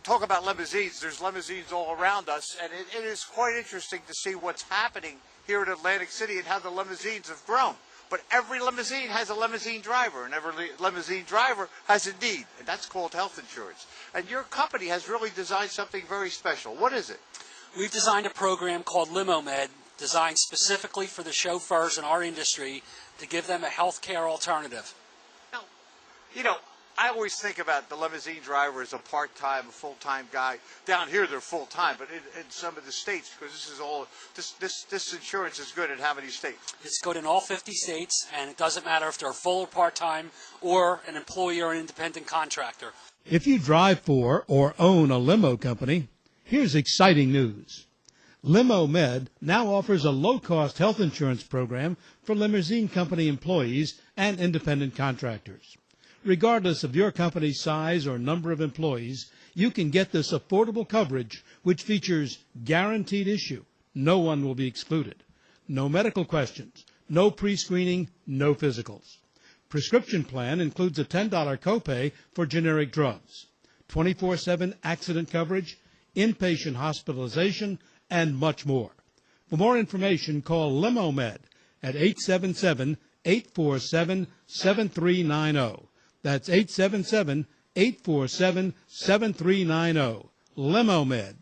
talk about limousines. There's limousines all around us, and it is quite interesting to see what's happening here in Atlantic City and how the limousines have grown. But every limousine has a limousine driver, and every limousine driver has a need, and that's called health insurance. And your company has really designed something very special. What is it? We've designed a program called LimoMed, designed specifically for the chauffeurs in our industry to give them a health care alternative. Now, you know, I always think about the limousine driver as a part-time, a full-time guy. Down here, they're full-time, but in some of the states, because this is all this insurance is good in how many states? It's good in all 50 states, and it doesn't matter if they're full or part-time or an employee or an independent contractor. If you drive for or own a limo company, here's exciting news. LimoMed now offers a low-cost health insurance program for limousine company employees and independent contractors. Regardless of your company's size or number of employees, you can get this affordable coverage, which features guaranteed issue. No one will be excluded. No medical questions, no pre-screening, no physicals. Prescription plan includes a $10 copay for generic drugs, 24/7 accident coverage, inpatient hospitalization, and much more. For more information, call LimoMed at 877-847-7390. That's 877-847-7390. LimoMed.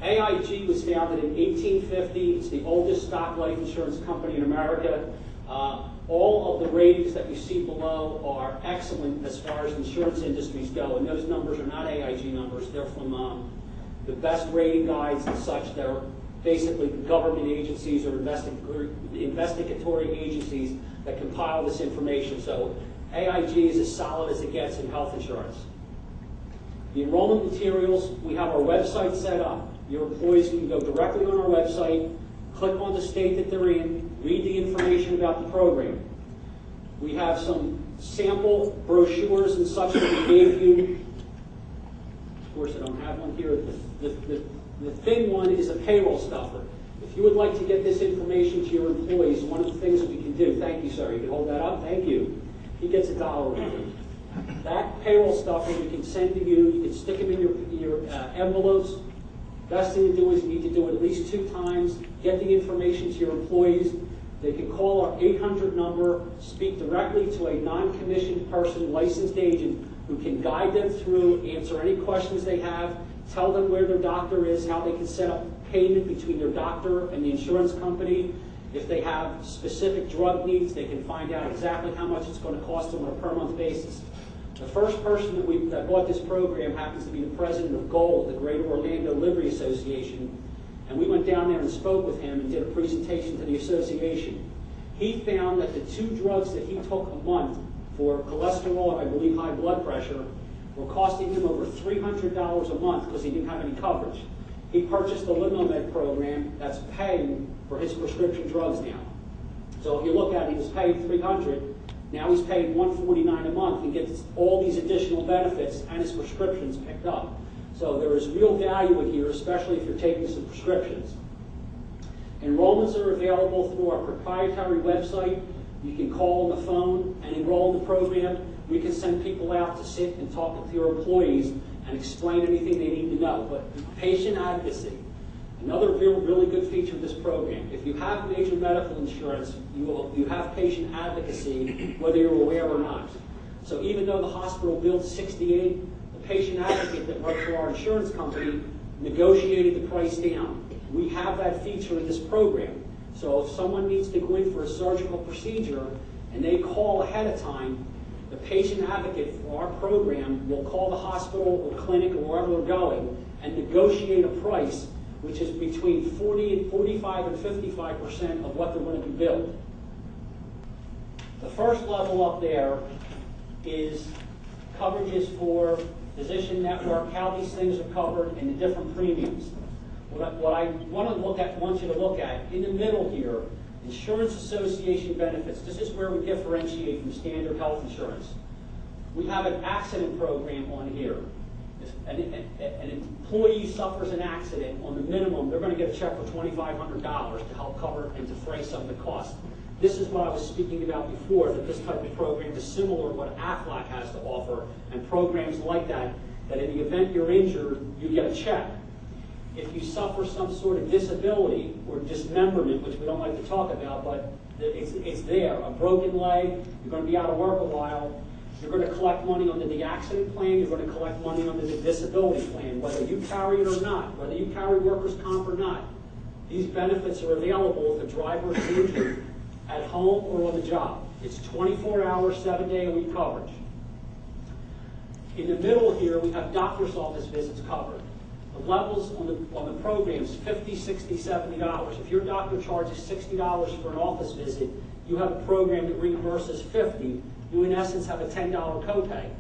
AIG was founded in 1850. It's the oldest stock life insurance company in America. All of the ratings that you see below are excellent as far as insurance industries go, and those numbers are not AIG numbers. They're from the best rating guides and such. They're basically government agencies or investigatory agencies that compile this information. So AIG is as solid as it gets in health insurance. The enrollment materials, we have our website set up. Your employees can go directly on our website, click on the state that they're in, read the information about the program. We have some sample brochures and such that we gave you. Of course, I don't have one here. The thin one is a payroll stuffer. If you would like to get this information to your employees, one of the things that we can do, thank you, sir, you can hold that up, thank you. He gets $1 with it. That payroll stuffer we can send to you. You can stick them in your envelopes. Best thing to do is you need to do it at least 2 times. Get the information to your employees. They can call our 800 number, speak directly to a non-commissioned person, licensed agent, who can guide them through, answer any questions they have, tell them where their doctor is, how they can set up payment between their doctor and the insurance company. If they have specific drug needs, they can find out exactly how much it's going to cost them on a per-month basis. The first person that bought this program happens to be the president of GOLD, the Greater Orlando Livery Association, and we went down there and spoke with him and did a presentation to the association. He found that the 2 drugs that he took a month for cholesterol and I believe high blood pressure were costing him over $300 a month because he didn't have any coverage. He purchased the LimoMed program that's paying for his prescription drugs now. So if you look at it, he was paying $300. Now he's paying $149 a month and gets all these additional benefits and his prescriptions picked up. So there is real value in here, especially if you're taking some prescriptions. Enrollments are available through our proprietary website. You can call on the phone and enroll in the program. We can send people out to sit and talk with your employees and explain anything they need to know. But patient advocacy, another really good feature of this program. If you have major medical insurance, you have patient advocacy, whether you're aware or not. So even though the hospital billed $68, the patient advocate that worked for our insurance company negotiated the price down. We have that feature in this program. So if someone needs to go in for a surgical procedure and they call ahead of time, the patient advocate for our program will call the hospital or clinic or wherever they're going and negotiate a price which is between 45 and 55% of what they're going to be billed. The first level up there is coverages for physician network, how these things are covered, and the different premiums. What I want you to look at, in the middle here, Insurance Association benefits. This is where we differentiate from standard health insurance. We have an accident program on here. If an employee suffers an accident, on the minimum, they're going to get a check for $2,500 to help cover and defray some of the costs. This is what I was speaking about before, that this type of program is similar to what AFLAC has to offer, and programs like that that in the event you're injured, you get a check. If you suffer some sort of disability or dismemberment, which we don't like to talk about, but it's there, a broken leg, you're going to be out of work a while, you're going to collect money under the accident plan, you're going to collect money under the disability plan, whether you carry it or not, whether you carry workers' comp or not. These benefits are available if a driver is injured at home or on the job. It's 24-hour, 7-day-a-week coverage. In the middle here, we have doctor's office visits covered. The levels on the programs, $50, $60, $70. If your doctor charges $60 for an office visit, you have a program that reimburses $50. You, in essence, have a $10 copay.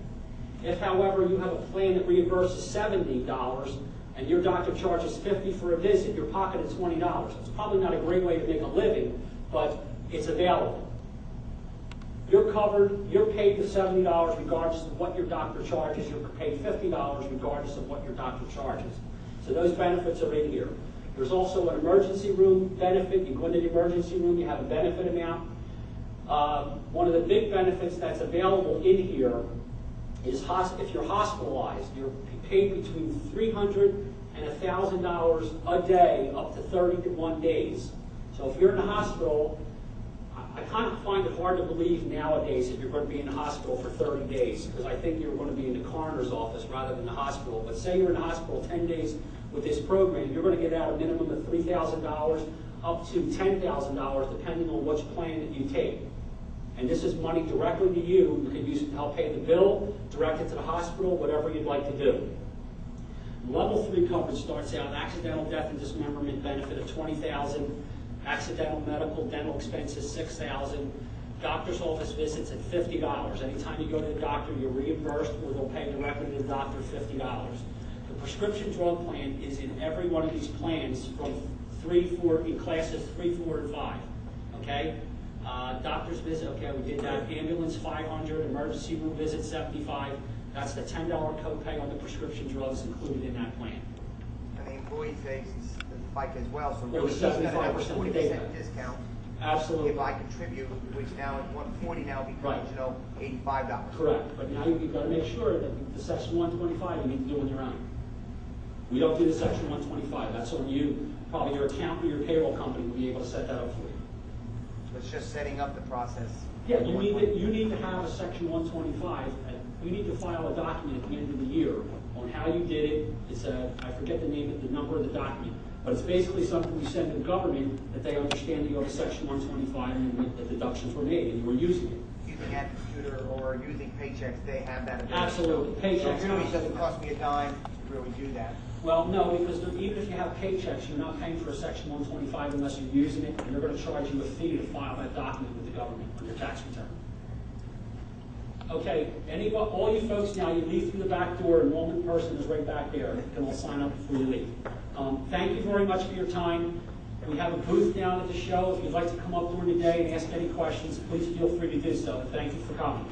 If, however, you have a plan that reimburses $70 and your doctor charges $50 for a visit, you're pocketing $20. It's probably not a great way to make a living, but it's available. You're covered, you're paid the $70 regardless of what your doctor charges. You're paid $50 regardless of what your doctor charges. So those benefits are in here. There's also an emergency room benefit. You go into the emergency room, you have a benefit amount. One of the big benefits that's available in here is if you're hospitalized, you're paid between $300 and $1,000 a day up to 31 days. So if you're in the hospital, I kind of find it hard to believe nowadays that you're going to be in the hospital for 30 days, because I think you're going to be in the coroner's office rather than the hospital. But say you're in the hospital 10 days with this program, you're going to get out a minimum of $3,000 up to $10,000 depending on which plan that you take. And this is money directly to you. You can use it to help pay the bill, direct it to the hospital, whatever you'd like to do. Level 3 coverage starts out accidental death and dismemberment benefit of $20,000. Accidental medical, dental expenses, $6,000. Doctor's office visits at $50. Anytime you go to the doctor, you're reimbursed, or they'll pay directly to the doctor $50. The prescription drug plan is in every one of these plans from 3, 4, in classes 3, 4, and 5. Okay? Doctor's visit, okay, we did that. Ambulance, $500. Emergency room visit, $75. That's the $10 copay on the prescription drugs included in that plan. And the employee takes the FICA as well, so It was he's going to have a 75% 40% discount. Absolutely. If I contribute, which now is $140 now becomes, Right. $85. Correct, but now you've got to make sure that the Section 125 you need to do on your own. We don't do the Section 125. That's on you. Probably your accountant or your payroll company will be able to set that up for you. So it's just setting up the process. Yeah, you need to have a Section 125. And you need to file a document at the end of the year on how you did it. It's I forget the name of the number of the document, but it's basically something we send to the government that they understand you have a Section 125 and the deductions were made and you were using it. Using that computer or using paychecks, they have that ability. Absolutely, So paychecks. it really doesn't cost me a dime to really do that. Well, no, because even if you have paychecks, you're not paying for a Section 125 unless you're using it, and they're going to charge you a fee to file that document with the government on your tax return. Okay, all you folks now, you leave through the back door, enrollment person is right back there. You can all sign up before you leave. Thank you very much for your time. We have a booth down at the show. If you'd like to come up during the day and ask any questions, please feel free to do so. Thank you for coming.